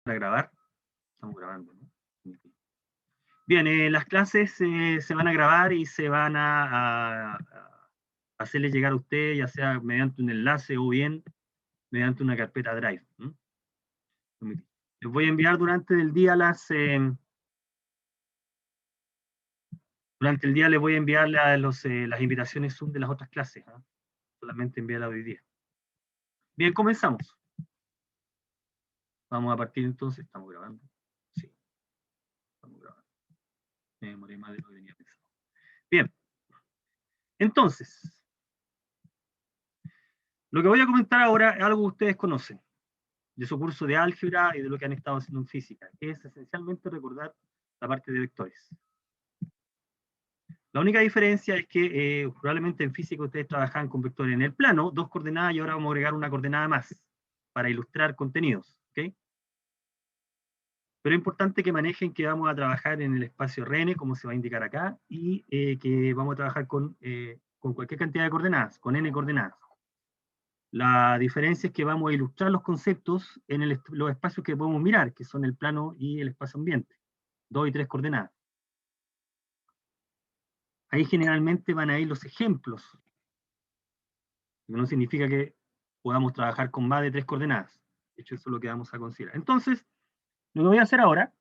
Para grabar. Estamos grabando, ¿no? Bien, las clases se van a grabar y se van a hacerle llegar a usted, ya sea mediante un enlace o bien mediante una carpeta Drive. ¿M? Les voy a enviar durante el día les voy a enviar las invitaciones Zoom de las otras clases. ¿Ah? Solamente enviarla hoy día. Bien, comenzamos. Vamos a partir entonces. Estamos grabando. Sí, estamos grabando. Me demoré más de lo que venía pensando. Bien, entonces, lo que voy a comentar ahora es algo que ustedes conocen, de su curso de álgebra y de lo que han estado haciendo en física, que es esencialmente recordar la parte de vectores. La única diferencia es que probablemente en física ustedes trabajaban con vectores en el plano, 2 coordenadas, y ahora vamos a agregar una coordenada más para ilustrar contenidos. ¿Okay? Pero es importante que manejen que vamos a trabajar en el espacio Rn, como se va a indicar acá, y que vamos a trabajar con cualquier cantidad de coordenadas, con n coordenadas. La diferencia es que vamos a ilustrar los conceptos en los espacios que podemos mirar, que son el plano y el espacio ambiente, 2 y 3 coordenadas. Ahí generalmente van a ir los ejemplos. No significa que podamos trabajar con más de 3 coordenadas. De hecho, eso es lo que vamos a considerar. Entonces, lo que voy a hacer ahora,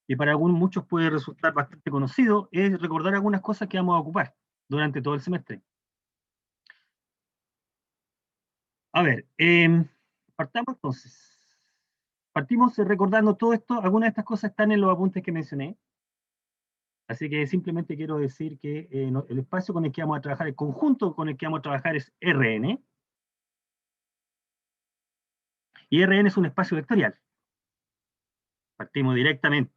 y para muchos puede resultar bastante conocido, es recordar algunas cosas que vamos a ocupar durante todo el semestre. A ver, partamos entonces. Partimos recordando todo esto, algunas de estas cosas están en los apuntes que mencioné. Así que simplemente quiero decir que el espacio con el que vamos a trabajar, el conjunto con el que vamos a trabajar es Rn, y Rn es un espacio vectorial. Partimos directamente,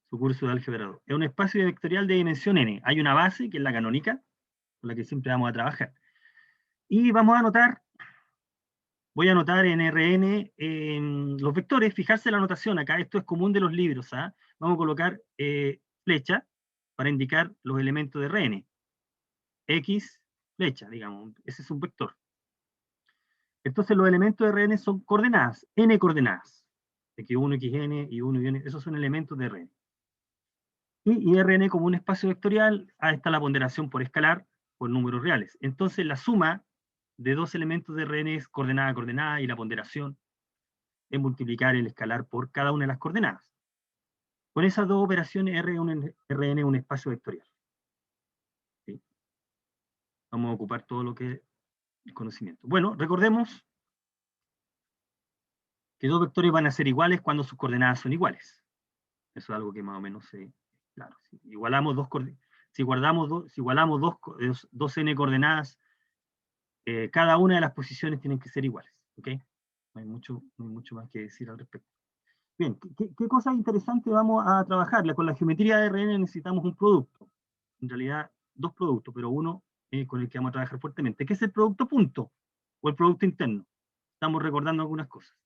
su curso de álgebra 2. Es un espacio vectorial de dimensión n. Hay una base, que es la canónica, con la que siempre vamos a trabajar. Y vamos a anotar, voy a anotar en Rn los vectores, fijarse la anotación acá, esto es común de los libros, ¿ah? Vamos a colocar flecha para indicar los elementos de Rn. X, flecha, digamos, ese es un vector. Entonces los elementos de Rn son coordenadas, n coordenadas. X1, Xn, Y1, Yn, esos son elementos de Rn. Y Rn como un espacio vectorial, ahí está la ponderación por escalar, por números reales. Entonces la suma de dos elementos de Rn es coordenada a coordenada, y la ponderación es multiplicar el escalar por cada una de las coordenadas. Con esas dos operaciones, Rn es un espacio vectorial. ¿Sí? Vamos a ocupar todo lo que es el conocimiento. Bueno, recordemos que dos vectores van a ser iguales cuando sus coordenadas son iguales. Eso es algo que más o menos claro. Si igualamos si igualamos dos n coordenadas, cada una de las posiciones tienen que ser iguales. ¿Ok? No hay mucho más que decir al respecto. Bien, ¿qué cosas interesantes vamos a trabajar? Con la geometría de Rn necesitamos un producto. En realidad, dos productos, pero uno con el que vamos a trabajar fuertemente. ¿Qué es el producto punto? O el producto interno. Estamos recordando algunas cosas.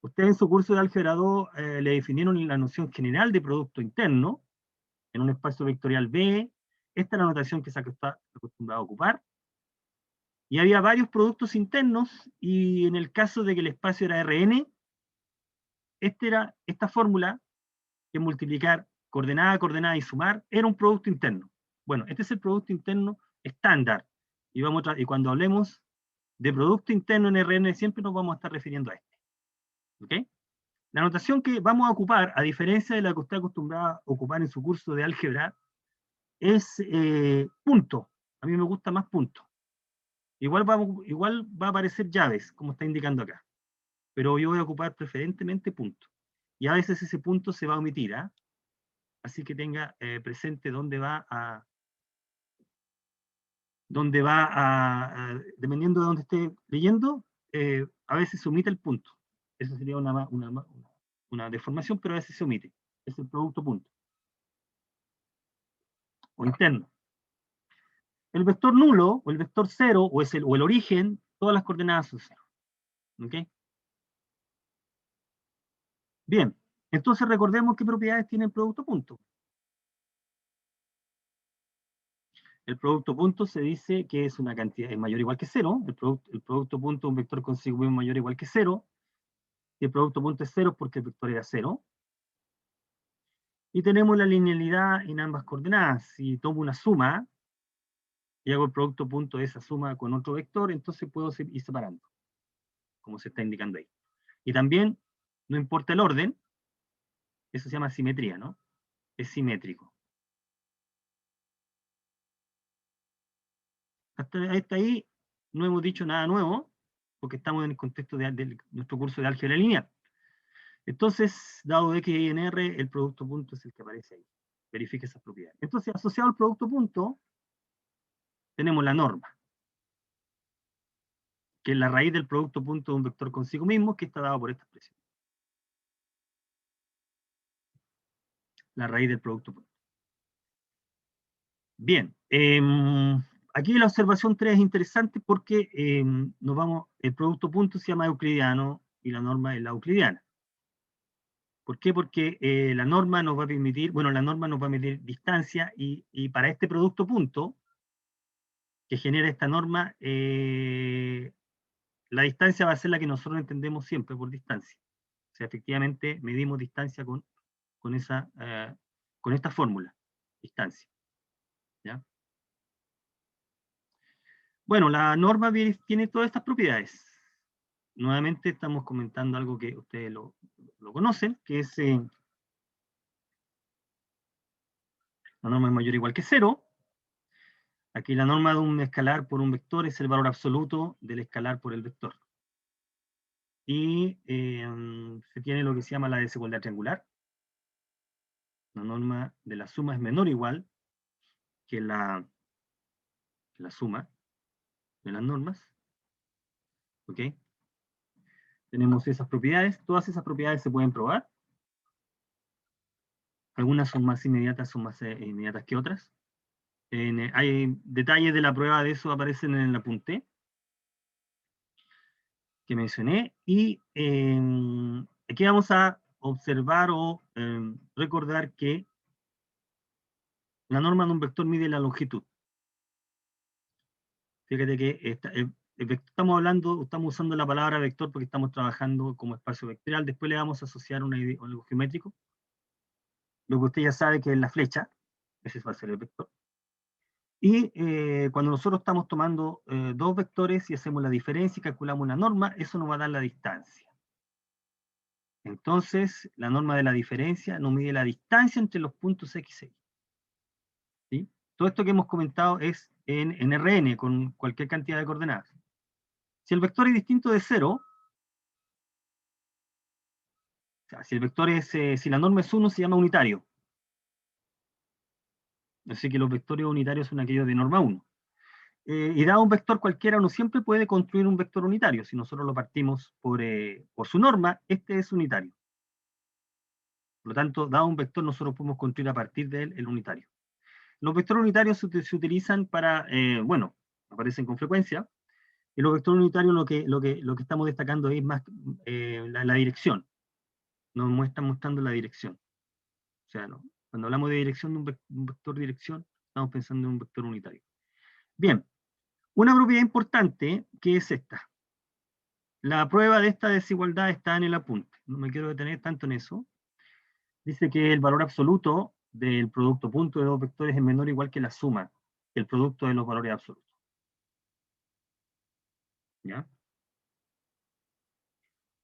Ustedes en su curso de álgebra 2 le definieron la noción general de producto interno en un espacio vectorial B. Esta es la notación que se está acostumbrado a ocupar. Y había varios productos internos, y en el caso de que el espacio era Rn, esta fórmula, que es multiplicar coordenada a coordenada y sumar, era un producto interno. Bueno, este es el producto interno estándar. Y cuando hablemos de producto interno en Rn, siempre nos vamos a estar refiriendo a este. ¿Ok? La notación que vamos a ocupar, a diferencia de la que usted acostumbrada a ocupar en su curso de álgebra, es punto. A mí me gusta más punto. Igual va a aparecer llaves, como está indicando acá. Pero yo voy a ocupar preferentemente punto. Y a veces ese punto se va a omitir. ¿Ah? Así que tenga presente dependiendo de dónde esté leyendo, a veces se omite el punto. Eso sería una deformación, pero a veces se omite. Es el producto punto. O interno. El vector nulo, o el vector cero, o el origen, todas las coordenadas son cero. ¿Ok? Bien, entonces recordemos qué propiedades tiene el producto punto. El producto punto se dice que es una cantidad, es mayor o igual que cero. El producto punto es un vector consigo mismo mayor o igual que cero. Si el producto punto es 0 porque el vector era 0. Y tenemos la linealidad en ambas coordenadas. Si tomo una suma y hago el producto punto de esa suma con otro vector, entonces puedo ir separando, como se está indicando ahí. Y también, no importa el orden, eso se llama simetría, ¿no? Es simétrico. Hasta ahí no hemos dicho nada nuevo, porque estamos en el contexto de nuestro curso de álgebra lineal. Entonces, dado X y en R, el producto punto es el que aparece ahí. Verifique esas propiedades. Entonces, asociado al producto punto, tenemos la norma, que es la raíz del producto punto de un vector consigo mismo, que está dado por esta expresión. La raíz del producto punto. Bien, aquí la observación 3 es interesante porque el producto punto se llama euclidiano y la norma es la euclidiana. ¿Por qué? Porque la norma nos va a permitir, bueno, la norma nos va a medir distancia y para este producto punto que genera esta norma, la distancia va a ser la que nosotros entendemos siempre por distancia. O sea, efectivamente medimos distancia con esta fórmula, distancia. ¿Ya? Bueno, la norma tiene todas estas propiedades. Nuevamente estamos comentando algo que ustedes lo conocen, que es la norma es mayor o igual que 0. Aquí la norma de un escalar por un vector es el valor absoluto del escalar por el vector. Y se tiene lo que se llama la desigualdad triangular. La norma de la suma es menor o igual que la suma de las normas. ¿Ok? Tenemos esas propiedades. Todas esas propiedades se pueden probar. Algunas son más inmediatas, son más inmediatas que otras. Hay detalles de la prueba de eso aparecen en el apunte que mencioné. Y aquí vamos a observar o recordar que la norma de un vector mide la longitud. Fíjate que estamos usando la palabra vector porque estamos trabajando como espacio vectorial. Después le vamos a asociar algo geométrico. Lo que usted ya sabe que es la flecha. Ese va a ser el vector. Y cuando nosotros estamos tomando dos vectores y hacemos la diferencia y calculamos una norma, eso nos va a dar la distancia. Entonces, la norma de la diferencia nos mide la distancia entre los puntos X y Y. ¿Sí? Todo esto que hemos comentado es en Rn, con cualquier cantidad de coordenadas. Si el vector es distinto de 0, o sea, si la norma es 1, se llama unitario. Así que los vectores unitarios son aquellos de norma 1. Y dado un vector cualquiera, uno siempre puede construir un vector unitario. Si nosotros lo partimos por su norma, este es unitario. Por lo tanto, dado un vector, nosotros podemos construir a partir de él el unitario. Los vectores unitarios se utilizan para, bueno, aparecen con frecuencia, y los vectores unitarios lo que estamos destacando es más la dirección. Nos están mostrando la dirección. O sea, cuando hablamos de dirección de un vector dirección, estamos pensando en un vector unitario. Bien, una propiedad importante que es esta. La prueba de esta desigualdad está en el apunte. No me quiero detener tanto en eso. Dice que el valor absoluto del producto punto de dos vectores es menor o igual que la suma, el producto de los valores absolutos. ¿Ya?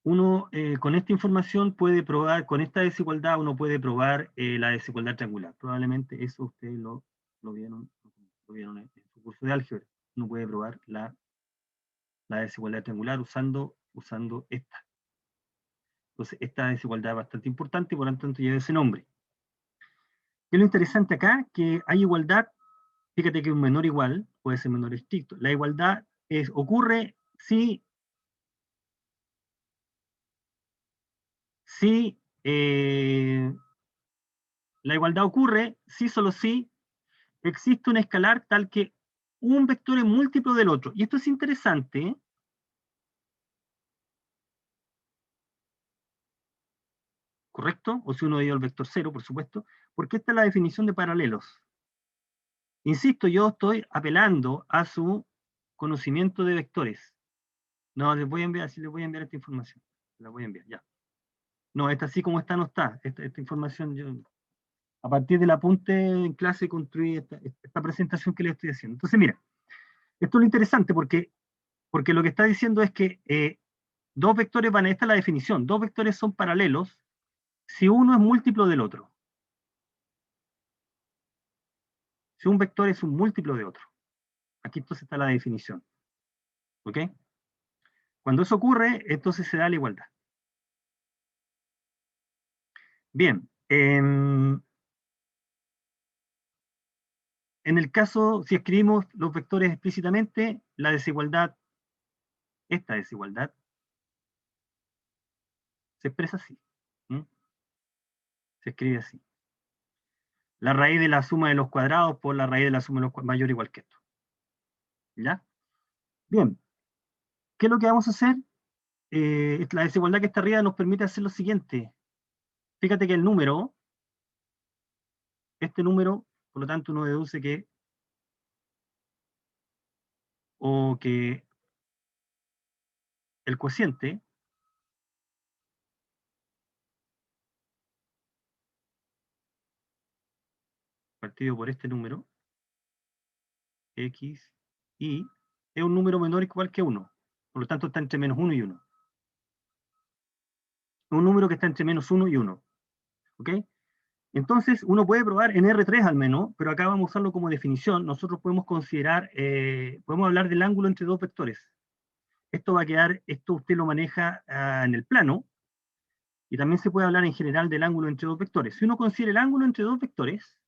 Uno con esta información puede probar, con esta desigualdad uno puede probar la desigualdad triangular. Probablemente eso ustedes lo vieron en su curso de álgebra. Uno puede probar la desigualdad triangular usando esta. Entonces, esta desigualdad es bastante importante y por lo tanto lleva ese nombre. ¿Qué es lo interesante acá? Que hay igualdad, fíjate que un menor igual puede ser menor estricto. La igualdad ocurre si la igualdad ocurre si solo si existe un escalar tal que un vector es múltiplo del otro. Y esto es interesante, ¿eh? ¿Correcto? O si uno dio el vector 0, por supuesto, porque esta es la definición de paralelos. Insisto, yo estoy apelando a su conocimiento de vectores. No, les voy a enviar esta información. La voy a enviar, ya. No, esta así como está no está. Esta información yo, a partir del apunte en clase, construí esta presentación que le estoy haciendo. Entonces, mira, esto es lo interesante porque lo que está diciendo es que dos vectores van, esta es la definición, dos vectores son paralelos si uno es múltiplo del otro. Si un vector es un múltiplo de otro. Aquí entonces está la definición. ¿Ok? Cuando eso ocurre, entonces se da la igualdad. Bien. En el caso, si escribimos los vectores explícitamente, la desigualdad, esta desigualdad, se expresa así. ¿Mm? Se escribe así. La raíz de la suma de los cuadrados por la raíz de la suma de los cuadrados mayor o igual que esto. ¿Ya? Bien. ¿Qué es lo que vamos a hacer? La desigualdad que está arriba nos permite hacer lo siguiente. Fíjate que el número, este número, por lo tanto uno deduce que, o que el cociente partido por este número, x, y, es un número menor o igual que 1. Por lo tanto está entre menos 1 y 1. Un número que está entre menos 1 y 1. ¿Ok? Entonces, uno puede probar en R3 al menos, pero acá vamos a usarlo como definición. Nosotros podemos considerar, podemos hablar del ángulo entre dos vectores. Esto va a quedar, esto usted lo maneja en el plano, y también se puede hablar en general del ángulo entre dos vectores. Si uno considera el ángulo entre dos vectores,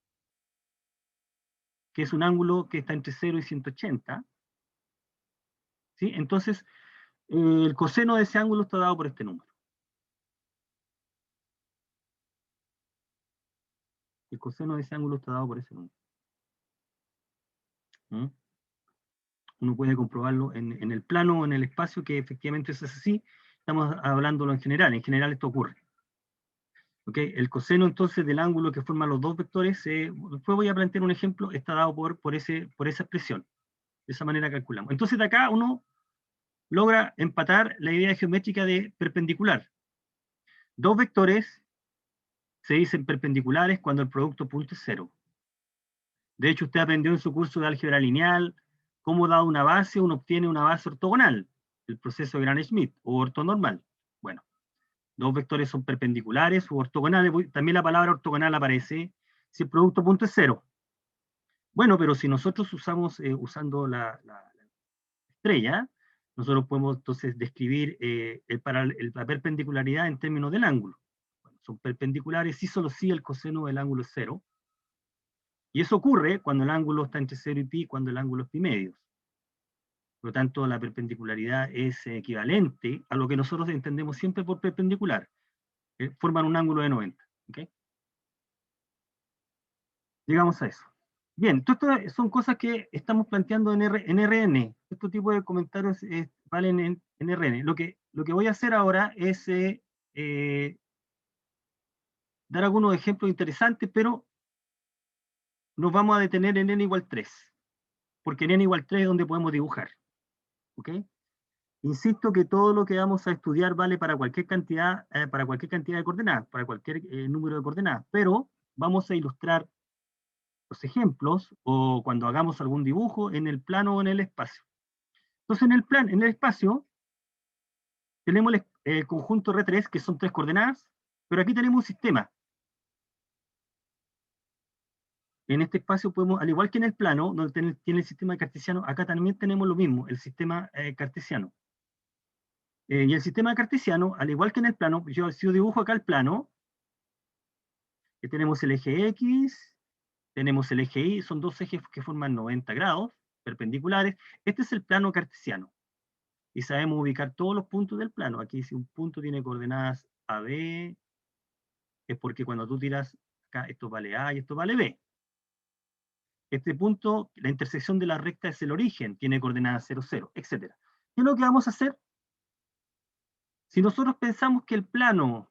que es un ángulo que está entre 0 y 180, ¿sí? Entonces el coseno de ese ángulo está dado por este número. El coseno de ese ángulo está dado por ese número. ¿Mm? Uno puede comprobarlo en el plano o en el espacio, que efectivamente eso es así. Estamos hablándolo en general esto ocurre. ¿Okay? El coseno entonces del ángulo que forman los dos vectores, después voy a plantear un ejemplo, está dado por esa expresión. De esa manera calculamos. Entonces de acá uno logra empatar la idea geométrica de perpendicular. Dos vectores se dicen perpendiculares cuando el producto punto es cero. De hecho, usted aprendió en su curso de álgebra lineal cómo dado una base, uno obtiene una base ortogonal, el proceso de Gram-Schmidt, o ortonormal. Bueno, dos vectores son perpendiculares o ortogonales, también la palabra ortogonal aparece si el producto punto es cero. Bueno, pero si nosotros usamos, usando la estrella, nosotros podemos entonces describir la perpendicularidad en términos del ángulo. Bueno, son perpendiculares si solo si el coseno del ángulo es cero. Y eso ocurre cuando el ángulo está entre 0 y pi, cuando el ángulo es pi medios. Por lo tanto, la perpendicularidad es equivalente a lo que nosotros entendemos siempre por perpendicular. Forman un ángulo de 90. ¿Okay? Llegamos a eso. Bien, todo esto son cosas que estamos planteando en RN. Este tipo de comentarios valen en RN. Lo que voy a hacer ahora es dar algunos ejemplos interesantes, pero nos vamos a detener en n igual 3, porque en n igual 3 es donde podemos dibujar. ¿Ok? Insisto que todo lo que vamos a estudiar vale para cualquier cantidad de coordenadas, para cualquier número de coordenadas, pero vamos a ilustrar los ejemplos o cuando hagamos algún dibujo en el plano o en el espacio. Entonces en el espacio tenemos el conjunto R3, que son 3 coordenadas, pero aquí tenemos un sistema. En este espacio podemos, al igual que en el plano, donde tiene el sistema cartesiano, acá también tenemos lo mismo, el sistema cartesiano. Y el sistema cartesiano, al igual que en el plano, si yo dibujo acá el plano, tenemos el eje X, tenemos el eje Y, son dos ejes que forman 90 grados, perpendiculares. Este es el plano cartesiano. Y sabemos ubicar todos los puntos del plano. Aquí si un punto tiene coordenadas AB, es porque cuando tú tiras acá, esto vale A y esto vale B. Este punto, la intersección de la recta es el origen, tiene coordenadas 0, 0, etc. ¿Qué es lo que vamos a hacer? Si nosotros pensamos que el plano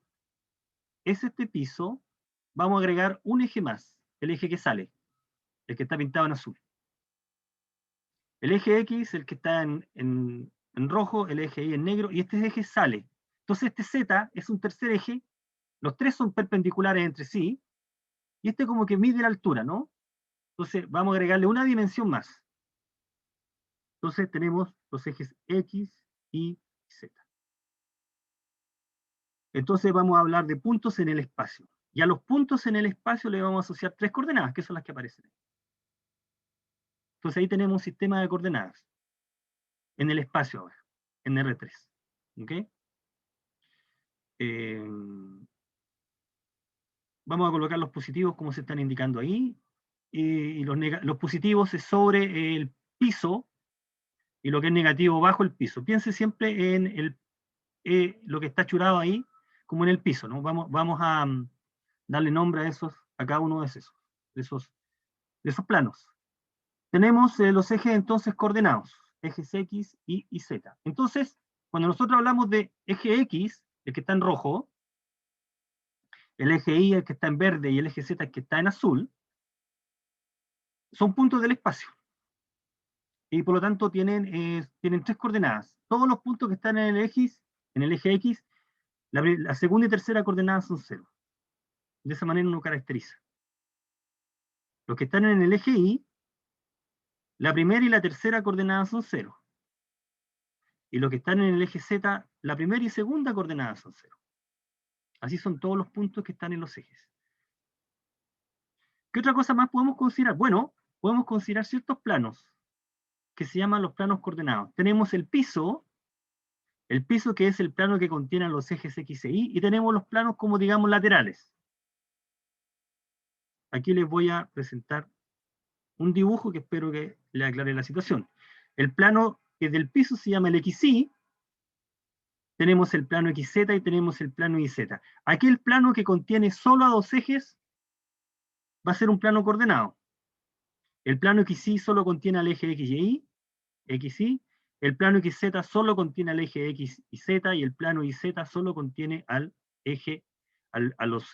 es este piso, vamos a agregar un eje más, el eje que sale, el que está pintado en azul. El eje X, el que está en rojo, el eje Y en negro, y este eje sale. Entonces este Z es un tercer eje, los tres son perpendiculares entre sí, y este como que mide la altura, ¿no? Entonces vamos a agregarle una dimensión más. Entonces tenemos los ejes X, Y, Z. Entonces vamos a hablar de puntos en el espacio. Y a los puntos en el espacio le vamos a asociar tres coordenadas, que son las que aparecen. Entonces ahí tenemos un sistema de coordenadas. En el espacio ahora, en R3. ¿Ok? Vamos a colocar los positivos como se están indicando ahí. Y los positivos es sobre el piso y lo que es negativo bajo el piso. Piense siempre en lo que está churado ahí como en el piso, ¿no? Vamos a darle nombre a cada uno de esos planos. Tenemos los ejes entonces coordenados, ejes X, Y Z. Entonces, cuando nosotros hablamos de eje X, el que está en rojo, el eje Y, el que está en verde, y el eje Z, el que está en azul, son puntos del espacio. Y por lo tanto tienen tres coordenadas. Todos los puntos que están en el eje X, la segunda y tercera coordenada son 0. De esa manera uno caracteriza. Los que están en el eje Y, la primera y la tercera coordenada son 0. Y los que están en el eje Z, la primera y segunda coordenada son 0. Así son todos los puntos que están en los ejes. ¿Qué otra cosa más podemos considerar? Bueno, podemos considerar ciertos planos que se llaman los planos coordenados. Tenemos el piso que es el plano que contiene los ejes X e Y, y tenemos los planos como digamos laterales. Aquí les voy a presentar un dibujo que espero que le aclare la situación. El plano que del piso se llama el XY, tenemos el plano XZ y tenemos el plano YZ. Aquí el plano que contiene solo a dos ejes va a ser un plano coordenado. El plano XY solo contiene al eje X y Y, XY. El plano XZ solo contiene al eje X y Z, y el plano YZ solo contiene al eje, a los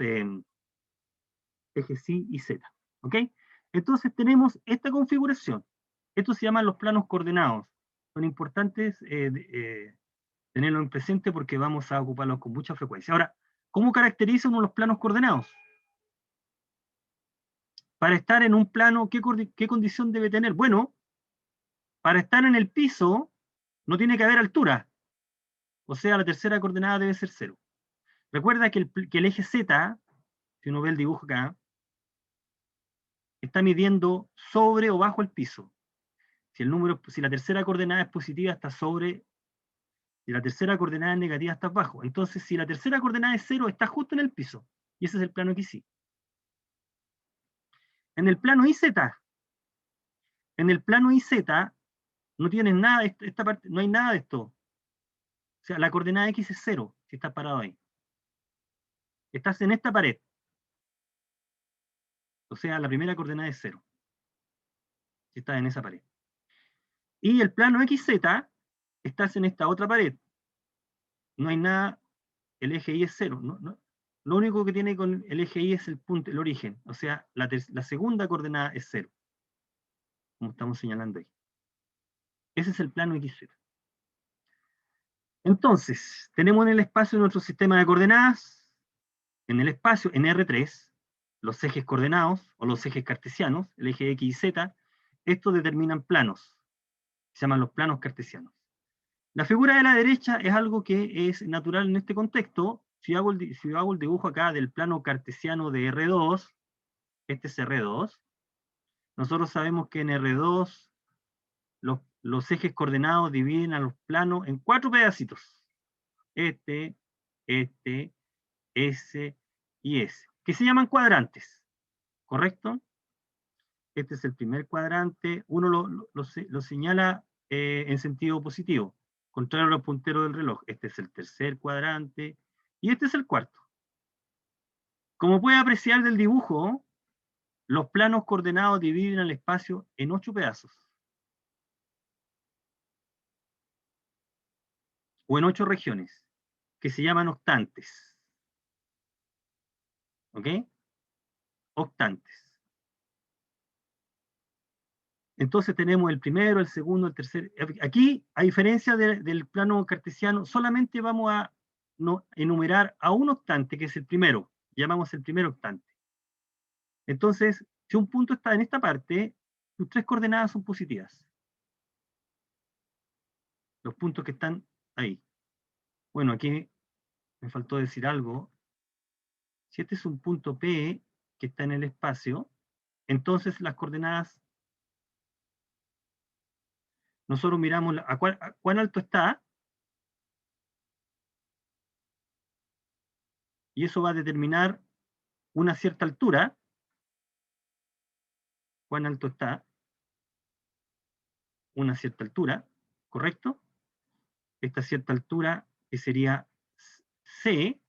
ejes Y y Z. ¿Ok? Entonces tenemos esta configuración. Estos se llaman los planos coordenados. Son importantes tenerlo en presente porque vamos a ocuparlos con mucha frecuencia. Ahora, ¿cómo caracteriza uno los planos coordenados? Para estar en un plano, ¿qué condición debe tener? Bueno, para estar en el piso no tiene que haber altura. O sea, la tercera coordenada debe ser 0. Recuerda que el eje Z, si uno ve el dibujo acá, está midiendo sobre o bajo el piso. Si la tercera coordenada es positiva, está sobre. Si la tercera coordenada es negativa, está abajo. Entonces, si la tercera coordenada es 0, está justo en el piso. Y ese es el plano XY. En el plano YZ no tienes nada, esta parte, no hay nada de esto. O sea, la coordenada X es 0, si estás parado ahí. Estás en esta pared. O sea, la primera coordenada es 0. Si estás en esa pared. Y el plano XZ, estás en esta otra pared. No hay nada, el eje Y es 0. Lo único que tiene con el eje Y es el punto, el origen. O sea, la segunda coordenada es 0. Como estamos señalando ahí. Ese es el plano XZ. Entonces, tenemos en el espacio nuestro sistema de coordenadas. En el espacio, en R3, los ejes coordenados, o los ejes cartesianos, el eje X y Z, estos determinan planos. Se llaman los planos cartesianos. La figura de la derecha es algo que es natural en este contexto. Si yo hago el dibujo acá del plano cartesiano de R2, este es R2, nosotros sabemos que en R2 los ejes coordenados dividen a los planos en 4 pedacitos. Este, S y S, que se llaman cuadrantes, ¿correcto? Este es el primer cuadrante, uno lo señala en sentido positivo, contrario a los punteros del reloj. Este es el tercer cuadrante y este es el cuarto. Como puede apreciar del dibujo, los planos coordenados dividen el espacio en 8 pedazos, o en 8 regiones, que se llaman octantes. ¿Ok? Octantes. Entonces tenemos el primero, el segundo, el tercer. Aquí, a diferencia del plano cartesiano, solamente vamos a enumerar a un octante, que es el primero, llamamos el primer octante. Entonces, si un punto está en esta parte, sus tres coordenadas son positivas. Los puntos que están ahí. Bueno, aquí me faltó decir algo. Si este es un punto P que está en el espacio, entonces las coordenadas, nosotros miramos a cuán alto está, y eso va a determinar una cierta altura, cuán alto está, una cierta altura, ¿correcto? Esta cierta altura que sería C,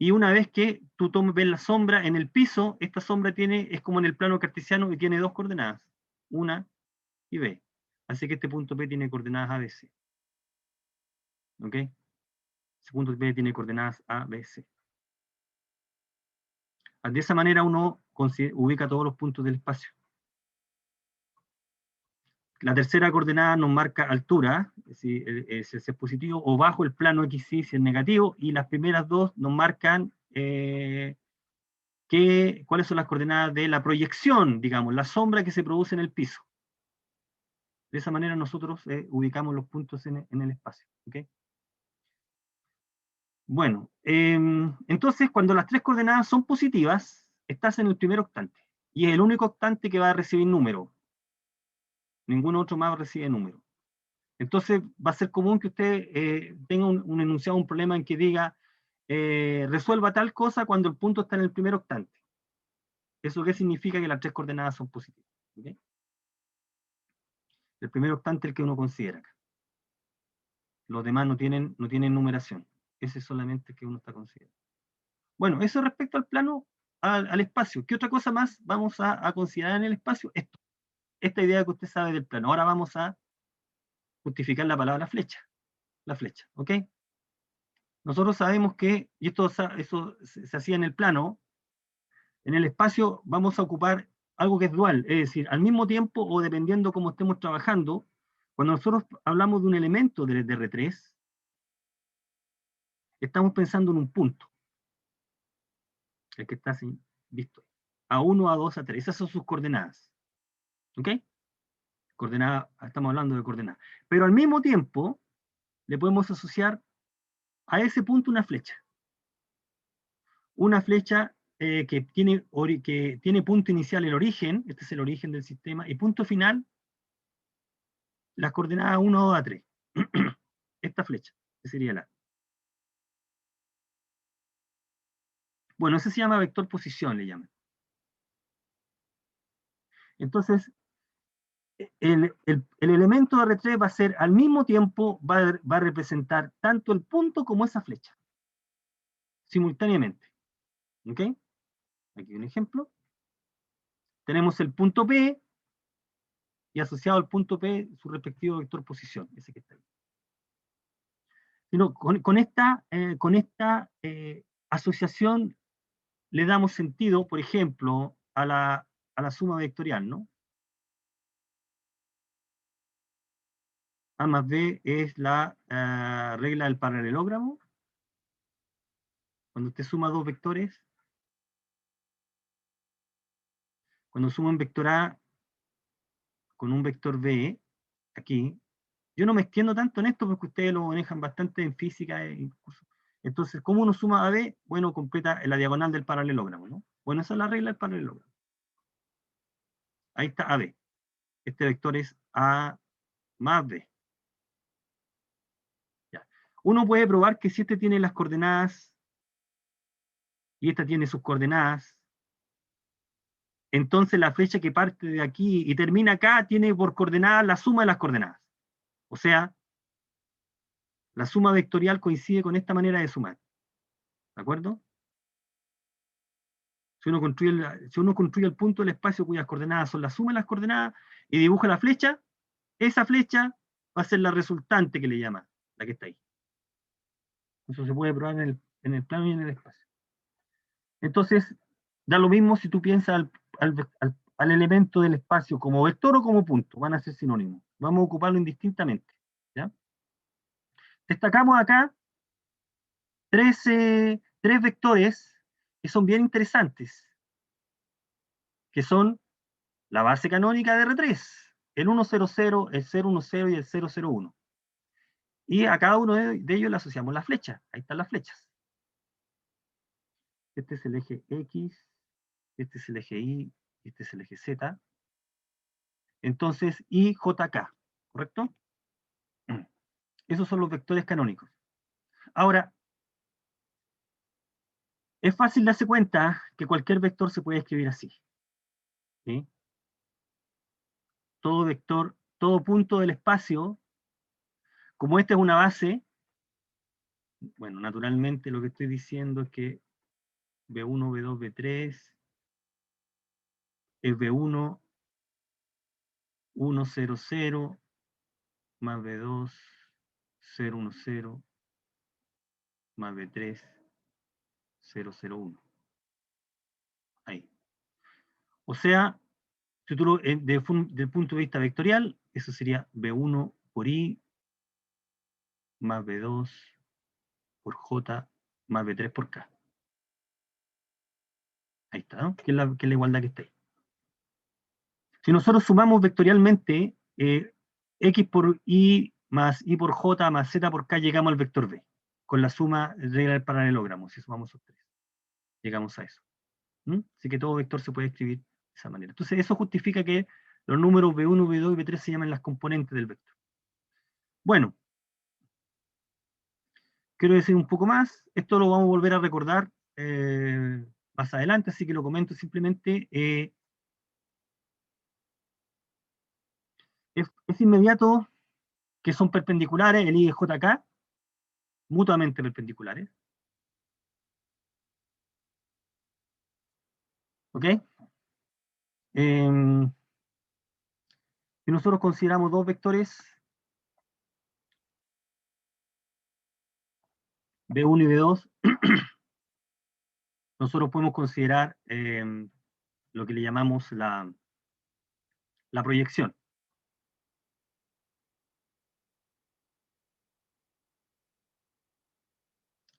y una vez que tú ves la sombra en el piso, esta sombra es como en el plano cartesiano y tiene dos coordenadas, una y B. Así que este punto P tiene coordenadas A, B, C. ¿Ok? Ese punto P tiene coordenadas A, B, C. De esa manera uno ubica todos los puntos del espacio. La tercera coordenada nos marca altura, si es positivo, o bajo el plano XY si es negativo, y las primeras dos nos marcan cuáles son las coordenadas de la proyección, digamos, la sombra que se produce en el piso. De esa manera nosotros ubicamos los puntos en el espacio. ¿Okay? Bueno, entonces cuando las tres coordenadas son positivas, estás en el primer octante, y es el único octante que va a recibir número. Ningún otro más recibe número. Entonces va a ser común que usted tenga un enunciado, un problema en que diga resuelva tal cosa cuando el punto está en el primer octante. ¿Eso qué significa? Que las tres coordenadas son positivas. ¿Okay? El primer octante es el que uno considera acá. Los demás no tienen numeración. Ese es solamente el que uno está considerando. Bueno, eso respecto al plano, al espacio. ¿Qué otra cosa más vamos a considerar en el espacio? Esta idea que usted sabe del plano. Ahora vamos a justificar la palabra flecha. La flecha, ¿ok? Nosotros sabemos que, y eso se hacía en el plano, en el espacio vamos a ocupar algo que es dual, es decir, al mismo tiempo o dependiendo cómo estemos trabajando, cuando nosotros hablamos de un elemento de R3, estamos pensando en un punto, el que está así, visto, A1, A2, A3, esas son sus coordenadas, ¿ok? Coordenadas, estamos hablando de coordenadas. Pero al mismo tiempo, le podemos asociar a ese punto una flecha. Una flecha que tiene punto inicial el origen, este es el origen del sistema, y punto final, las coordenadas 1, 2 a 3. Esta flecha, que sería la. Bueno, ese se llama vector posición, le llaman. Entonces, el elemento de R3 va a ser, al mismo tiempo, va a representar tanto el punto como esa flecha, simultáneamente. ¿Ok? Aquí un ejemplo. Tenemos el punto P, y asociado al punto P, su respectivo vector posición, ese que está ahí. Sino con esta asociación le damos sentido, por ejemplo, a la suma vectorial, ¿no? A más B es la regla del paralelogramo. Cuando usted suma dos vectores, cuando suma un vector A con un vector B, aquí, yo no me extiendo tanto en esto porque ustedes lo manejan bastante en física. Entonces, ¿cómo uno suma a B? Bueno, completa la diagonal del paralelogramo, ¿no? Bueno, esa es la regla del paralelogramo. Ahí está AB. Este vector es A más B. Ya. Uno puede probar que si este tiene las coordenadas y esta tiene sus coordenadas, entonces la flecha que parte de aquí y termina acá tiene por coordenada la suma de las coordenadas. O sea, la suma vectorial coincide con esta manera de sumar. ¿De acuerdo? Si uno construye el punto del espacio cuyas coordenadas son la suma de las coordenadas y dibuja la flecha, esa flecha va a ser la resultante que le llama, la que está ahí. Eso se puede probar en el plano y en el espacio. Entonces, da lo mismo si tú piensas al elemento del espacio como vector o como punto, van a ser sinónimos. Vamos a ocuparlo indistintamente. ¿Ya? Destacamos acá tres vectores que son bien interesantes, que son la base canónica de R3, el 100, el 010 y el 001. Y a cada uno de ellos le asociamos la flecha. Ahí están las flechas. Este es el eje X, este es el eje Y, este es el eje Z. Entonces, IJK, ¿correcto? Esos son los vectores canónicos. Ahora, es fácil darse cuenta que cualquier vector se puede escribir así. ¿Sí? Todo vector, todo punto del espacio, como esta es una base, bueno, naturalmente lo que estoy diciendo es que B1, B2, B3 es B1, 1, 0, 0, más B2, 0, 1, 0, más B3, 0, 0, 1. Ahí. O sea, si tú desde el punto de vista vectorial, eso sería B1 por I, más B2 por J, más B3 por K. Ahí está, ¿no? Que es la igualdad que está ahí. Si nosotros sumamos vectorialmente X por Y más Y por J más Z por K, llegamos al vector B, con la suma del paralelogramo, si sumamos esos tres. Llegamos a eso. Así que todo vector se puede escribir de esa manera. Entonces eso justifica que los números B1, B2 y B3 se llaman las componentes del vector. Bueno, quiero decir un poco más. Esto lo vamos a volver a recordar más adelante, así que lo comento simplemente. Es inmediato que son perpendiculares, el I y JK, mutuamente perpendiculares. ¿Ok? Si nosotros consideramos dos vectores, B1 y B2, nosotros podemos considerar lo que le llamamos la proyección.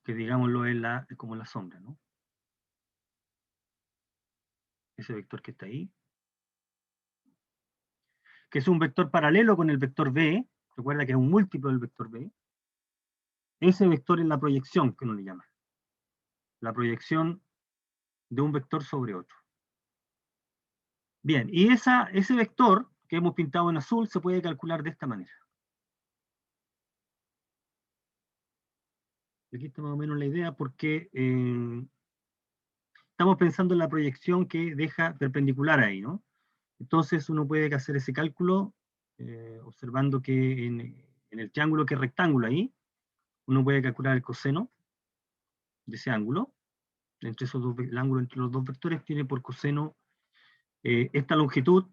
Que digámoslo es como la sombra, ¿no? Ese vector que está ahí. Que es un vector paralelo con el vector B, recuerda que es un múltiplo del vector B. Ese vector es la proyección que uno le llama. La proyección de un vector sobre otro. Bien, y ese vector que hemos pintado en azul se puede calcular de esta manera. Aquí está más o menos la idea porque estamos pensando en la proyección que deja perpendicular ahí, ¿no? Entonces uno puede hacer ese cálculo observando que en el triángulo que es rectángulo ahí, uno puede calcular el coseno de ese ángulo. Entre esos dos, el ángulo entre los dos vectores tiene por coseno esta longitud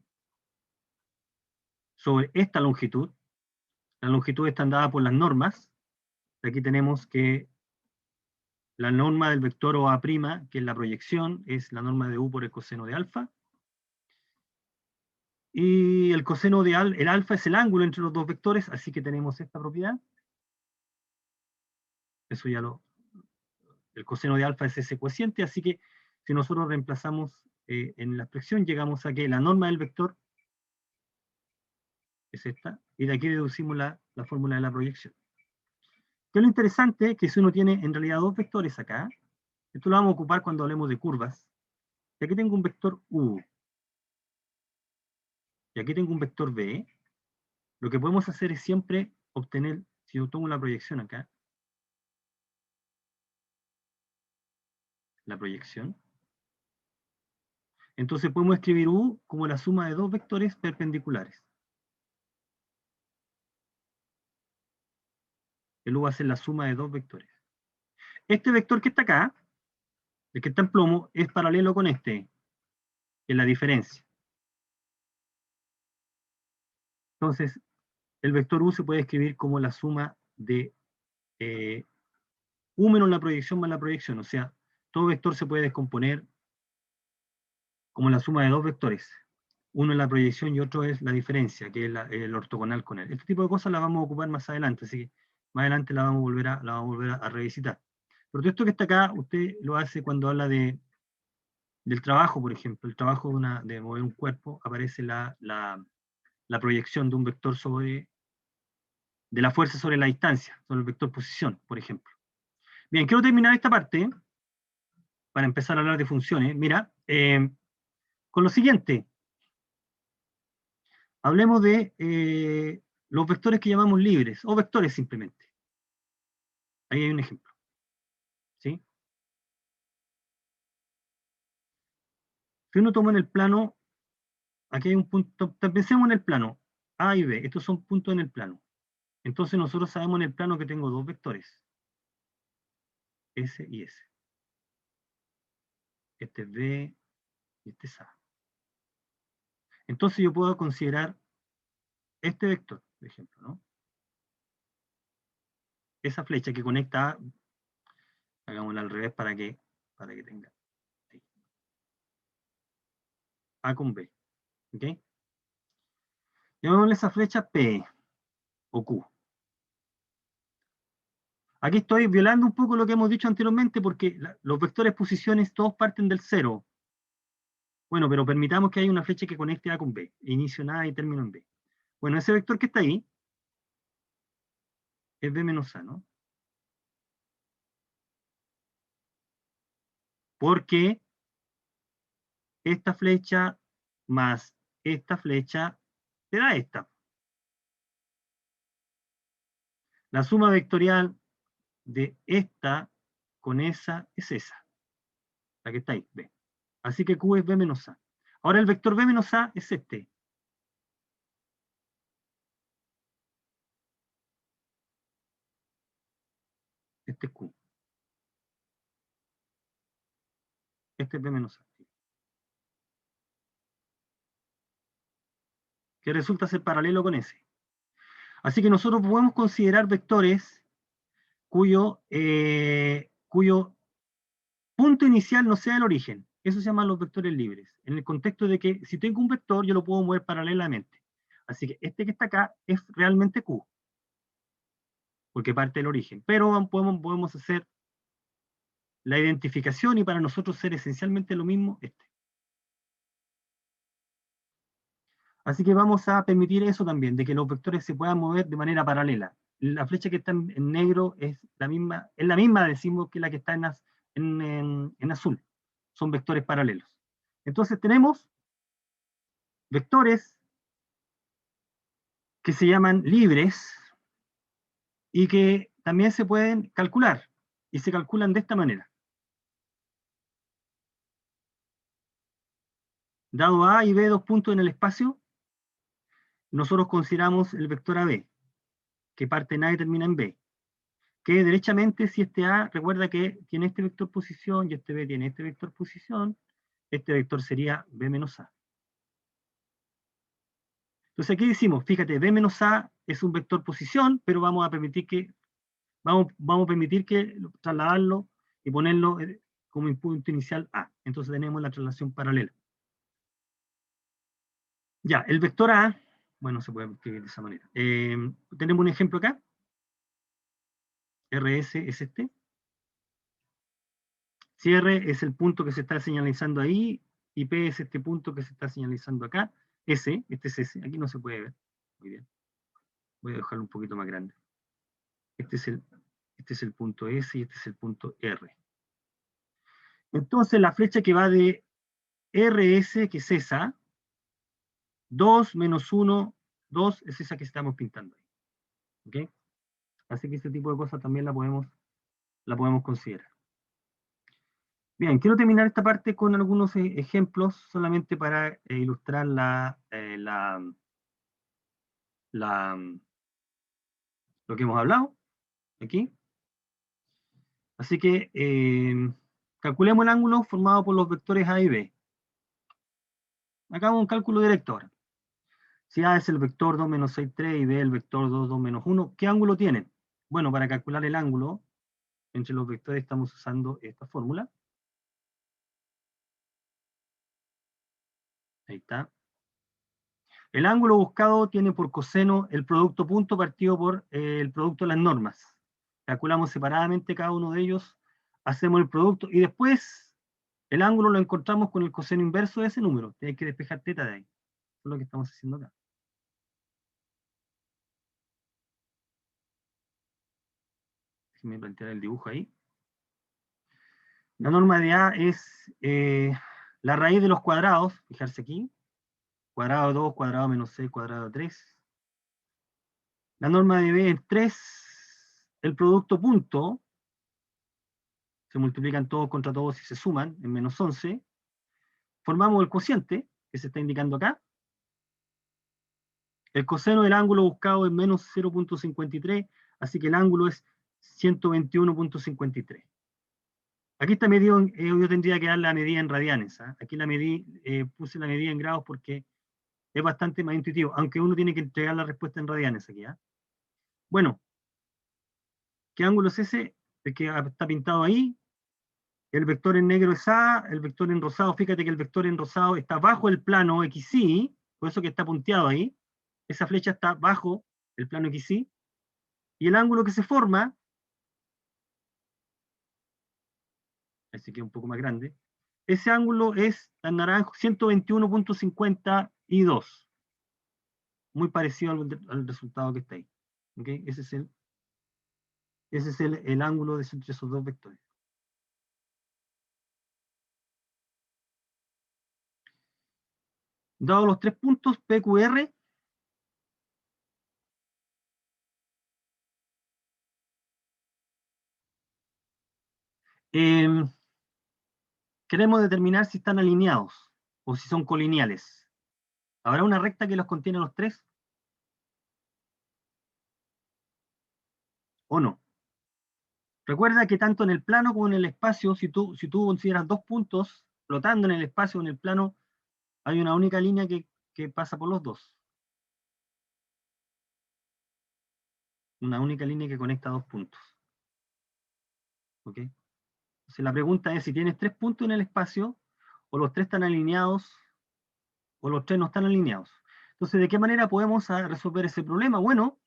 sobre esta longitud. La longitud está dada por las normas. Aquí tenemos que la norma del vector OA', que es la proyección, es la norma de U por el coseno de alfa. Y el coseno de el alfa es el ángulo entre los dos vectores, así que tenemos esta propiedad. Eso ya el coseno de alfa es ese cociente, así que si nosotros reemplazamos en la expresión, llegamos a que la norma del vector es esta, y de aquí deducimos la fórmula de la proyección. Que lo interesante es que si uno tiene en realidad dos vectores acá, esto lo vamos a ocupar cuando hablemos de curvas, y aquí tengo un vector U, y aquí tengo un vector B, lo que podemos hacer es siempre obtener, si yo tomo la proyección acá, la proyección, entonces podemos escribir U como la suma de dos vectores perpendiculares. El U va a ser la suma de dos vectores. Este vector que está acá, el que está en plomo, es paralelo con este, que es la diferencia. Entonces, el vector U se puede escribir como la suma de U menos la proyección más la proyección. O sea, todo vector se puede descomponer como la suma de dos vectores. Uno es la proyección y otro es la diferencia, que es el ortogonal con él. Este tipo de cosas las vamos a ocupar más adelante, así que más adelante la vamos a volver a revisitar. Pero todo esto que está acá, usted lo hace cuando habla del trabajo, por ejemplo. El trabajo de mover un cuerpo, aparece la proyección de un vector de la fuerza sobre la distancia, sobre el vector posición, por ejemplo. Bien, quiero terminar esta parte para empezar a hablar de funciones. Mira, con lo siguiente. Hablemos de los vectores que llamamos libres, o vectores simplemente. Ahí hay un ejemplo. ¿Sí? Si uno toma en el plano, aquí hay un punto, pensemos en el plano, A y B, estos son puntos en el plano. Entonces nosotros sabemos en el plano que tengo dos vectores, S y S. Este es B y este es A. Entonces yo puedo considerar este vector, por ejemplo, ¿no? Esa flecha que conecta A, hagámosla al revés para que tenga sí. A con B. ¿Ok? Llamémosle esa flecha P o Q. Aquí estoy violando un poco lo que hemos dicho anteriormente porque los vectores posiciones todos parten del cero. Bueno, pero permitamos que haya una flecha que conecte A con B, inicio en A y término en B. Bueno, ese vector que está ahí es B menos A, ¿no? Porque esta flecha más esta flecha te da esta. La suma vectorial de esta con esa es esa, la que está ahí, B. Así que Q es B menos A. Ahora el vector B menos A es este. Este es Q. Este es B menos A. Que resulta ser paralelo con ese. Así que nosotros podemos considerar vectores cuyo punto inicial no sea el origen. Eso se llaman los vectores libres. En el contexto de que si tengo un vector, yo lo puedo mover paralelamente. Así que este que está acá es realmente Q, porque parte del origen. Pero podemos hacer la identificación y para nosotros ser esencialmente lo mismo este. Así que vamos a permitir eso también, de que los vectores se puedan mover de manera paralela. La flecha que está en negro es la misma, decimos, que la que está en azul. Son vectores paralelos. Entonces tenemos vectores que se llaman libres y que también se pueden calcular. Y se calculan de esta manera. Dado A y B dos puntos en el espacio, nosotros consideramos el vector AB, que parte en A y termina en B. Que derechamente, si este A, recuerda que tiene este vector posición y este B tiene este vector posición, este vector sería B menos A. Entonces aquí decimos, fíjate, B menos A es un vector posición, pero vamos a permitir que trasladarlo y ponerlo como punto inicial A. Entonces tenemos la traslación paralela. Ya, el vector A, bueno, se puede escribir de esa manera. Tenemos un ejemplo acá. RS es este. Si R es el punto que se está señalizando ahí, y P es este punto que se está señalizando acá, S, este es S, aquí no se puede ver. Muy bien. Voy a dejarlo un poquito más grande. Este es el punto S y este es el punto R. Entonces la flecha que va de RS, que es esa, 2 menos 1, 2 es esa que estamos pintando ahí. ¿Ok? Así que este tipo de cosas también la podemos considerar. Bien, quiero terminar esta parte con algunos ejemplos solamente para ilustrar lo que hemos hablado aquí. Así que calculemos el ángulo formado por los vectores A y B. Hagamos un cálculo directo ahora. Si A es el vector 2 menos 6, 3 y B el vector 2, 2 menos 1, ¿qué ángulo tienen? Bueno, para calcular el ángulo entre los vectores estamos usando esta fórmula. Ahí está. El ángulo buscado tiene por coseno el producto punto partido por el producto de las normas. Calculamos separadamente cada uno de ellos hacemos el producto, y después el ángulo lo encontramos con el coseno inverso de ese número. Hay que despejar teta de ahí. Eso es lo que estamos haciendo acá. Déjenme plantear el dibujo ahí. La norma de A es la raíz de los cuadrados, fijarse aquí, cuadrado de 2, cuadrado menos 6, cuadrado de 3. La norma de B es 3, el producto punto, se multiplican todos contra todos y se suman en menos 11. Formamos el cociente, que se está indicando acá. El coseno del ángulo buscado es menos 0.53, así que el ángulo es 121.53. Aquí está medido, yo tendría que dar la medida en radianes. Aquí la medí, puse la medida en grados porque es bastante más intuitivo, aunque uno tiene que entregar la respuesta en radianes aquí. Bueno, ¿qué ángulo es ese? El que está pintado ahí. El vector en negro es A, el vector en rosado, fíjate que el vector en rosado está bajo el plano XY, por eso que está punteado ahí. Esa flecha está bajo el plano XY. Y el ángulo que se forma, así que es un poco más grande, ese ángulo es en naranjo 121.52. Muy parecido al resultado que está ahí. ¿Okay? Ese es el ángulo de entre esos dos vectores. Dado los 3 puntos PQR, queremos determinar si están alineados o si son colineales. ¿Habrá una recta que los contiene los tres? ¿O no? Recuerda que tanto en el plano como en el espacio, si tú consideras dos puntos flotando en el espacio o en el plano, hay una única línea que pasa por los dos. Una única línea que conecta dos puntos. ¿Ok? Entonces la pregunta es si tienes 3 puntos en el espacio, o los 3 están alineados, o los 3 no están alineados. Entonces, ¿de qué manera podemos resolver ese problema? Bueno,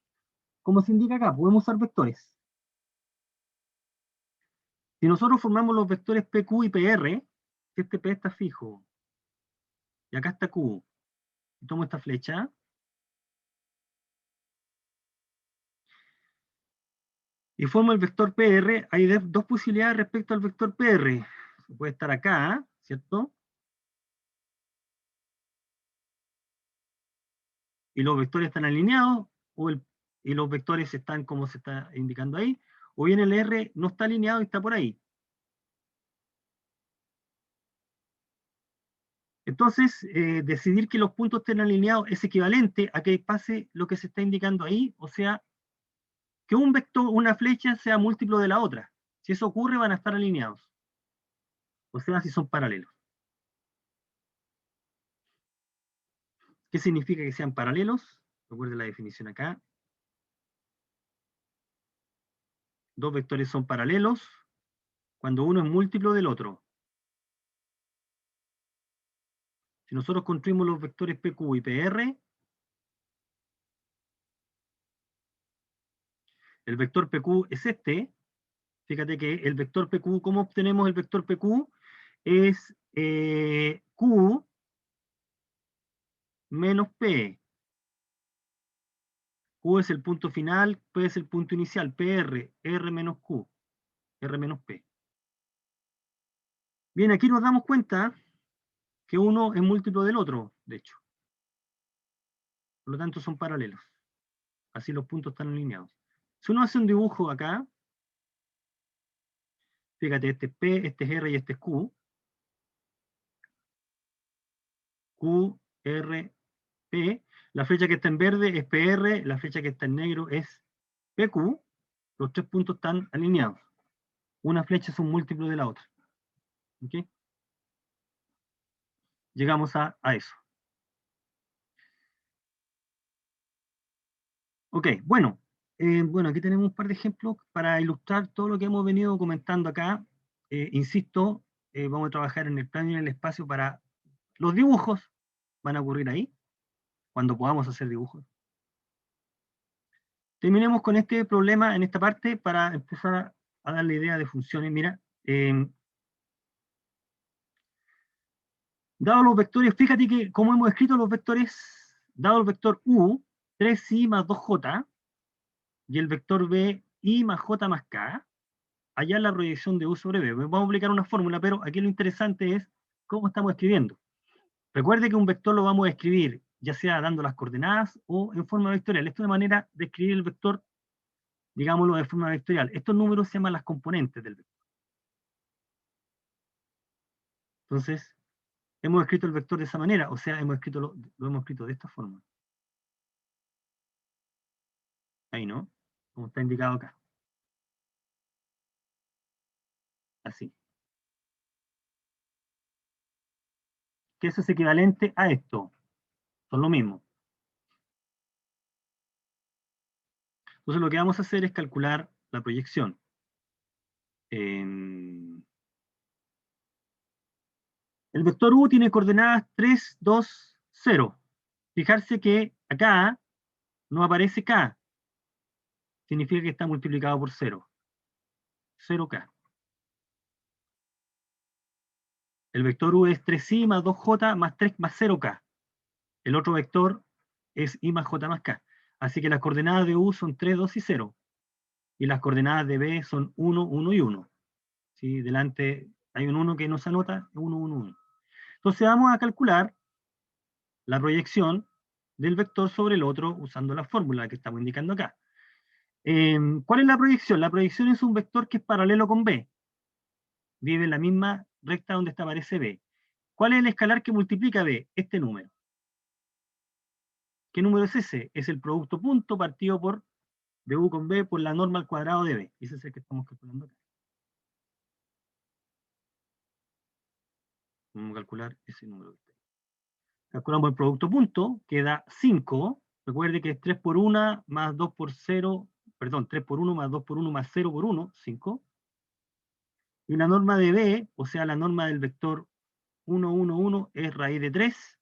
como se indica acá, podemos usar vectores. Si nosotros formamos los vectores PQ y PR, si este P está fijo, y acá está Q, y tomo esta flecha, y formo el vector PR, hay dos posibilidades respecto al vector PR. Puede estar acá, ¿cierto? Y los vectores están alineados, y los vectores están como se está indicando ahí, o bien el R no está alineado y está por ahí. Entonces, decidir que los puntos estén alineados es equivalente a que pase lo que se está indicando ahí, o sea, que un vector, una flecha sea múltiplo de la otra. Si eso ocurre, van a estar alineados. O sea, si son paralelos. ¿Qué significa que sean paralelos? Recuerden la definición acá. Dos vectores son paralelos cuando uno es múltiplo del otro. Si nosotros construimos los vectores PQ y PR, el vector PQ es este. Fíjate que el vector PQ, ¿cómo obtenemos el vector PQ? Es Q menos P. Q es el punto final, P es el punto inicial, PR, R menos Q, R menos P. Bien, aquí nos damos cuenta que uno es múltiplo del otro, de hecho. Por lo tanto, son paralelos. Así los puntos están alineados. Si uno hace un dibujo acá, fíjate, este es P, este es R y este es Q. Q, R, P. La flecha que está en verde es PR, la flecha que está en negro es PQ. Los 3 puntos están alineados. Una flecha es un múltiplo de la otra. ¿Ok? Llegamos a eso. Ok, bueno. Bueno, aquí tenemos un par de ejemplos para ilustrar todo lo que hemos venido comentando acá. Insisto, vamos a trabajar en el plano y en el espacio para los dibujos. Van a ocurrir ahí, cuando podamos hacer dibujos. Terminemos con este problema en esta parte para empezar a darle idea de funciones. Mira, Dado los vectores, fíjate que como hemos escrito los vectores, dado el vector u, 3i más 2j, y el vector b, i más j más k, allá la proyección de u sobre b. Vamos a aplicar una fórmula, pero aquí lo interesante es cómo estamos escribiendo. Recuerde que un vector lo vamos a escribir ya sea dando las coordenadas o en forma vectorial. Esta es una manera de escribir el vector, digámoslo, de forma vectorial. Estos números se llaman las componentes del vector. Entonces, hemos escrito el vector de esa manera, o sea, hemos escrito lo hemos escrito de esta forma. Ahí, ¿no? Como está indicado acá. Así. Que eso es equivalente a esto. Son lo mismo. Entonces lo que vamos a hacer es calcular la proyección. El vector u tiene coordenadas 3, 2, 0. Fijarse que acá no aparece k. Significa que está multiplicado por 0. 0k. El vector u es 3i más 2j más 3 más 0k. El otro vector es i más j más k. Así que las coordenadas de u son 3, 2 y 0. Y las coordenadas de b son 1, 1 y 1. ¿Sí? Delante hay un 1 que no se anota, 1, 1, 1. Entonces vamos a calcular la proyección del vector sobre el otro usando la fórmula que estamos indicando acá. ¿Cuál es la proyección? La proyección es un vector que es paralelo con b. Vive en la misma recta donde aparece b. ¿Cuál es el escalar que multiplica b? Este número. ¿Qué número es ese? Es el producto punto partido por de u con b por la norma al cuadrado de b. Ese es el que estamos calculando acá. Vamos a calcular ese número. Calculamos el producto punto, que da 5. Recuerde que es 3 por 1 más 2 por 0, perdón, 3 por 1 más 2 por 1 más 0 por 1, 5. Y la norma de b, o sea, la norma del vector 1, 1, 1, es raíz de 3.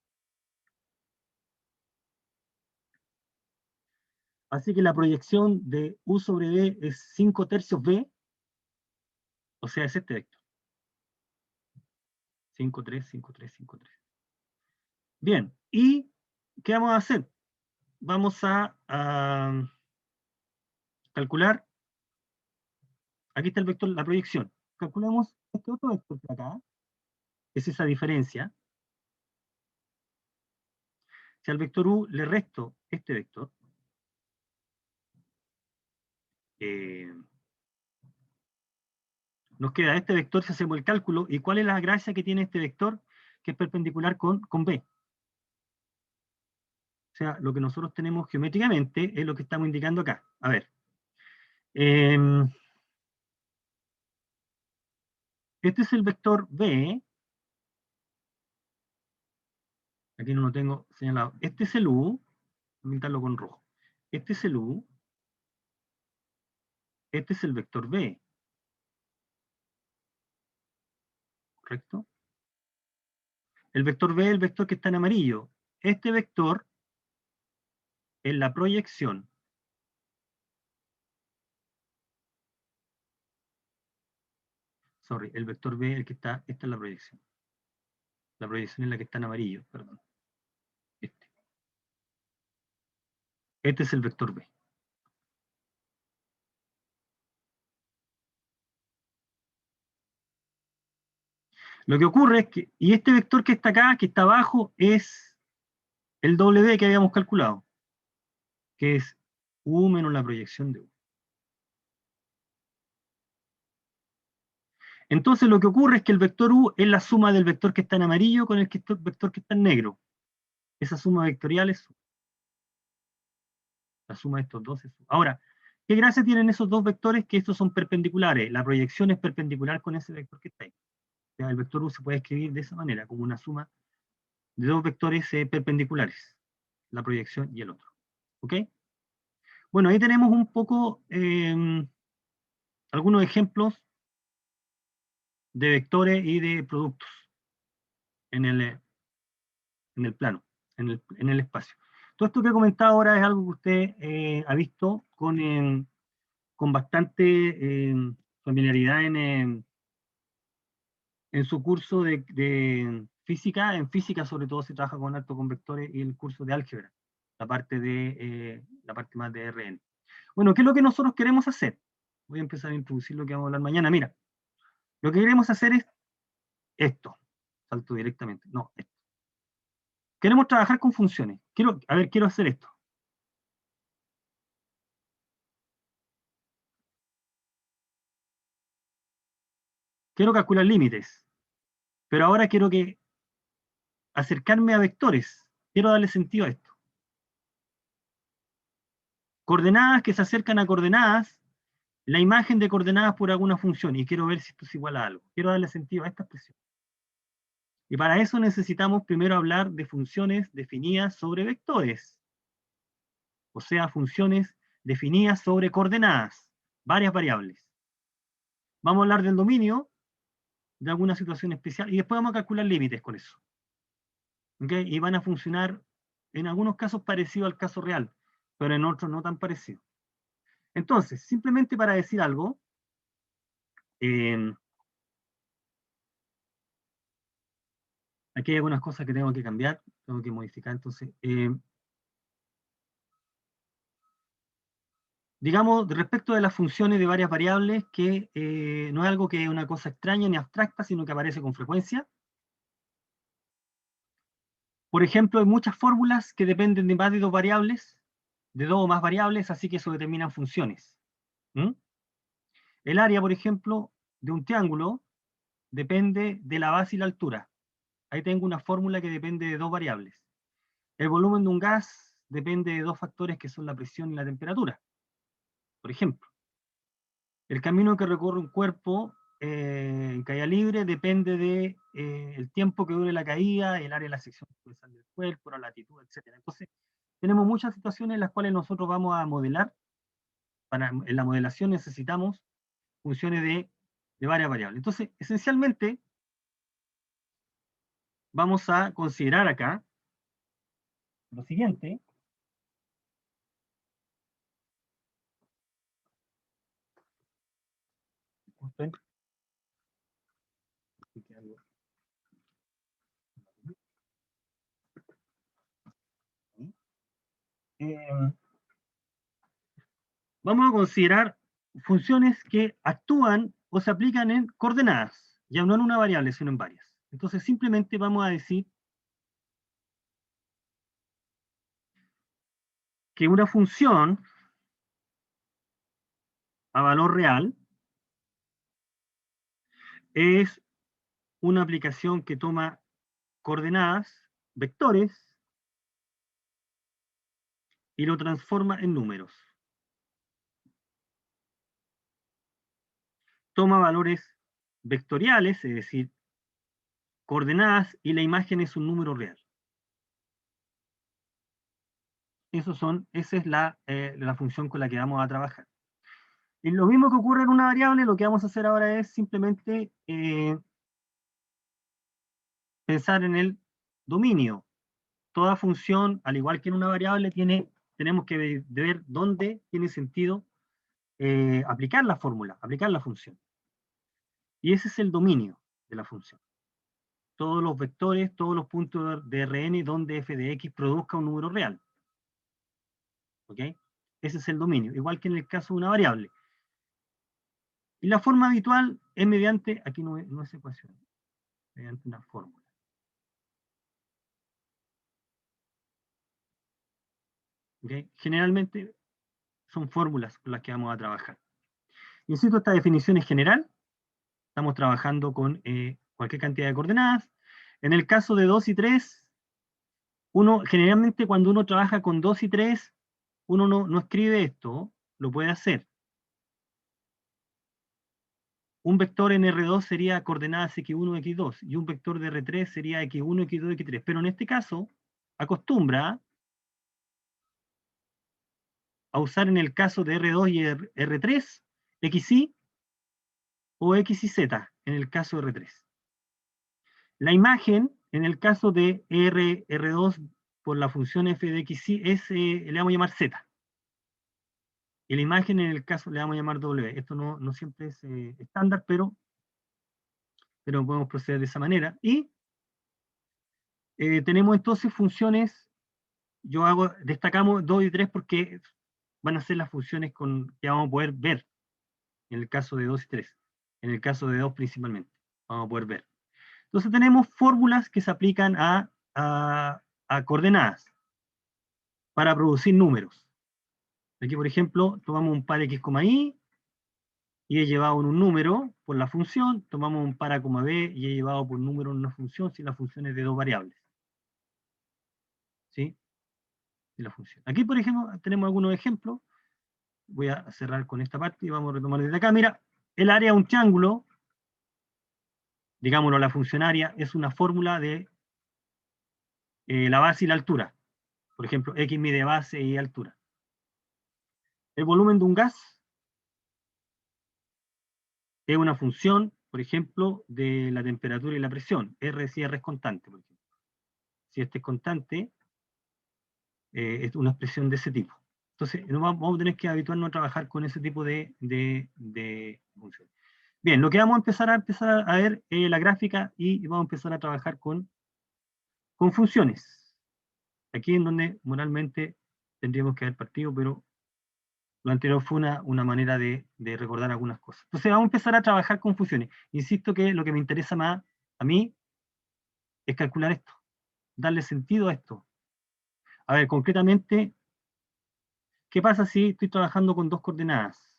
Así que la proyección de u sobre b es 5 tercios b, o sea, es este vector. 5, 3, 5, 3, 5, 3. Bien, ¿y qué vamos a hacer? Vamos a calcular, aquí está el vector, la proyección. Calculemos este otro vector de acá, es esa diferencia. Si al vector u le resto este vector, nos queda este vector si hacemos el cálculo. ¿Y cuál es la gracia que tiene este vector? Que es perpendicular con b. O sea, lo que nosotros tenemos geométricamente es lo que estamos indicando acá. A ver. Este es el vector b. Aquí no lo tengo señalado. Este es el u. Voy a pintarlo con rojo. Este es el u. Este es el vector b. ¿Correcto? El vector b es el vector que está en amarillo. Este vector es la proyección. Sorry, el vector b, el que está, esta es la proyección. La proyección es la que está en amarillo, perdón. Este es el vector b. Lo que ocurre es que, y este vector que está acá, que está abajo, es el W que habíamos calculado, que es U menos la proyección de U. Entonces lo que ocurre es que el vector U es la suma del vector que está en amarillo con el vector que está en negro. Esa suma vectorial es la suma de estos dos. Ahora, ¿qué gracia tienen esos dos vectores? Que estos son perpendiculares. La proyección es perpendicular con ese vector que está ahí. O sea, el vector U se puede escribir de esa manera, como una suma de dos vectores perpendiculares, la proyección y el otro. ¿Ok? Bueno, ahí tenemos un poco algunos ejemplos de vectores y de productos en el plano, en el espacio. Todo esto que he comentado ahora es algo que usted ha visto con bastante familiaridad en su curso de física. En física sobre todo se trabaja con vectores, y el curso de álgebra, la parte más de RN. Bueno, ¿qué es lo que nosotros queremos hacer? Voy a empezar a introducir lo que vamos a hablar mañana. Mira, lo que queremos hacer es esto. Salto directamente. No, esto. Queremos trabajar con funciones. Quiero hacer esto. Quiero calcular límites, pero ahora quiero acercarme a vectores. Quiero darle sentido a esto. Coordenadas que se acercan a coordenadas, la imagen de coordenadas por alguna función, y quiero ver si esto es igual a algo. Quiero darle sentido a esta expresión. Y para eso necesitamos primero hablar de funciones definidas sobre vectores. O sea, funciones definidas sobre coordenadas, varias variables. Vamos a hablar del dominio, de alguna situación especial, y después vamos a calcular límites con eso. ¿Okay? Y van a funcionar en algunos casos parecido al caso real, pero en otros no tan parecido. Entonces, simplemente para decir algo, aquí hay algunas cosas que tengo que cambiar, tengo que modificar. Entonces, digamos, respecto de las funciones de varias variables, que no es algo que es una cosa extraña ni abstracta, sino que aparece con frecuencia. Por ejemplo, hay muchas fórmulas que dependen de más de dos variables, de dos o más variables, así que eso determinan funciones. ¿Mm? El área, por ejemplo, de un triángulo depende de la base y la altura. Ahí tengo una fórmula que depende de dos variables. El volumen de un gas depende de dos factores que son la presión y la temperatura, por ejemplo. El camino que recorre un cuerpo en caída libre depende de el tiempo que dure la caída, el área de la sección del cuerpo, la latitud, etc. Entonces, tenemos muchas situaciones en las cuales nosotros vamos a modelar. En la modelación necesitamos funciones de varias variables. Entonces, esencialmente, vamos a considerar acá lo siguiente. Vamos a considerar funciones que actúan o se aplican en coordenadas, ya no en una variable, sino en varias. Entonces, simplemente vamos a decir que una función a valor real es una aplicación que toma coordenadas, vectores, y lo transforma en números. Toma valores vectoriales, es decir, coordenadas, y la imagen es un número real. Esa es la función con la que vamos a trabajar. Y lo mismo que ocurre en una variable, lo que vamos a hacer ahora es simplemente pensar en el dominio. Toda función, al igual que en una variable, tenemos que ver dónde tiene sentido aplicar la fórmula, aplicar la función. Y ese es el dominio de la función. Todos los vectores, todos los puntos de Rn donde f de x produzca un número real. ¿Ok? Ese es el dominio, igual que en el caso de una variable. Y la forma habitual es mediante, aquí no es ecuación, mediante una fórmula. ¿Okay? Generalmente son fórmulas con las que vamos a trabajar. Insisto, esta definición es general. Estamos trabajando con cualquier cantidad de coordenadas. En el caso de 2 y 3, generalmente cuando uno trabaja con 2 y 3, uno no escribe esto, lo puede hacer. Un vector en R2 sería coordenadas X1, X2, y un vector de R3 sería X1, X2, X3. Pero en este caso, acostumbra a usar en el caso de R2 y R3, XY o X y Z, en el caso de R3. La imagen, en el caso de R2, por la función f de XY, le vamos a llamar Z. Y la imagen, en el caso, le vamos a llamar W. Esto no siempre es estándar, pero pero podemos proceder de esa manera. Y tenemos entonces funciones, destacamos 2 y 3 porque van a ser las funciones que vamos a poder ver en el caso de 2 y 3. En el caso de 2 principalmente, vamos a poder ver. Entonces tenemos fórmulas que se aplican a coordenadas para producir números. Aquí, por ejemplo, tomamos un par x, y y he llevado en un número por la función, tomamos un par a, b y he llevado por número en una función si la función es de 2 variables. ¿Sí? Y la función. Aquí, por ejemplo, tenemos algunos ejemplos. Voy a cerrar con esta parte y vamos a retomar desde acá. Mira, el área de un triángulo, digámoslo, la funcionaria, es una fórmula de la base y la altura. Por ejemplo, x mide base y altura. El volumen de un gas es una función, por ejemplo, de la temperatura y la presión. R si R es constante, por ejemplo. Si este es constante, es una expresión de ese tipo. Entonces, vamos a tener que habituarnos a trabajar con ese tipo de funciones. Bien, lo que vamos a empezar a ver es la gráfica y vamos a empezar a trabajar con funciones. Aquí en donde moralmente tendríamos que haber partido, pero lo anterior fue una manera de recordar algunas cosas. Entonces vamos a empezar a trabajar con funciones. Insisto que lo que me interesa más a mí es calcular esto, darle sentido a esto. A ver, concretamente, ¿qué pasa si estoy trabajando con 2 coordenadas?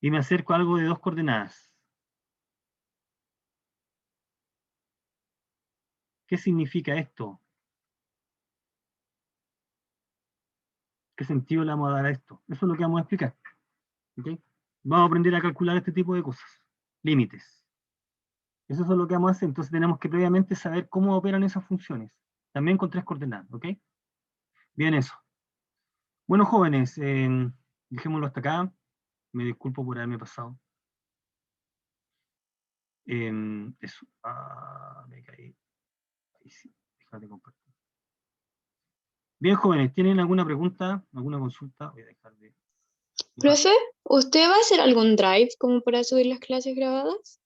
Y me acerco a algo de 2 coordenadas. ¿Qué significa esto? ¿Qué sentido le vamos a dar a esto? Eso es lo que vamos a explicar. ¿Okay? Vamos a aprender a calcular este tipo de cosas. Límites. Eso es lo que vamos a hacer. Entonces tenemos que previamente saber cómo operan esas funciones. También con 3 coordenadas. ¿Ok? Bien, eso. Bueno, jóvenes, dejémoslo hasta acá. Me disculpo por haberme pasado. Eso. Me caí. Ahí sí. Déjate compartir. Bien, jóvenes, ¿tienen alguna pregunta? ¿Alguna consulta? Voy a dejar de... Profe, ¿usted va a hacer algún drive como para subir las clases grabadas?